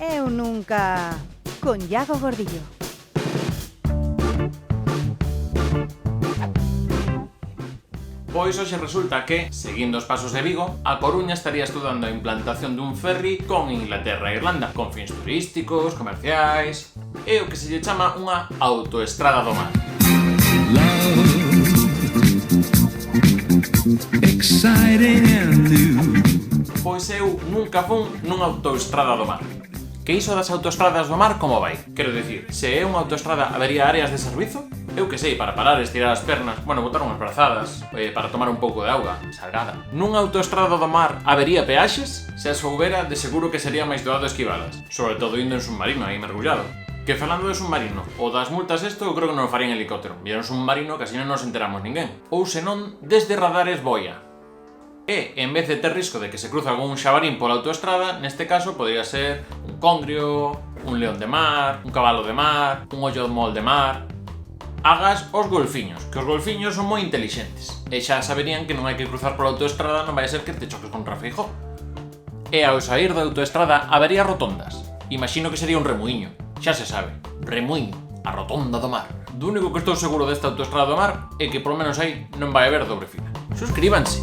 Eu nunca... Con Iago Gordillo. Pois hoxe resulta que, seguindo os pasos de Vigo, a Coruña estaría estudando a implantación dun ferry con Inglaterra e Irlanda, con fins turísticos, comerciais... É o que se lle chama unha autoestrada do mar. Pois eu nunca fun nunha autoestrada do mar. Que iso das autoestradas do mar como vai? Quero dicir, se é unha autoestrada habería áreas de servizo? Eu que sei, para parar, estirar as pernas, bueno, botar unhas brazadas, para tomar un pouco de auga, salgada. Nunha autoestrada do mar habería peaxes? Se as houbera, de seguro que sería máis doado esquivalas, sobre todo indo en submarino aí mergullado. Que falando de submarino, o das multas eu creo que non o faría en helicóptero, vieron submarino que así non nos enteramos ninguén. Ou senón, desde radares boia. E, en vez de ter risco de que se cruza algún xabarín pola autoestrada, neste caso podría ser un congrio, un león de mar, un cabalo de mar, un ollo mol de mar... Agas os golfiños, que os golfiños son moi intelixentes, e xa saberían que non hai que cruzar pola autoestrada, non vai ser que te choques contra Feijóo. E ao saír da autoestrada habería rotondas. Imagino que sería un remuíño, xa se sabe, remuíño, a rotonda do mar. Do único que estou seguro desta autoestrada do mar é que polo menos aí non vai haber dobre fila. Suscríbanse!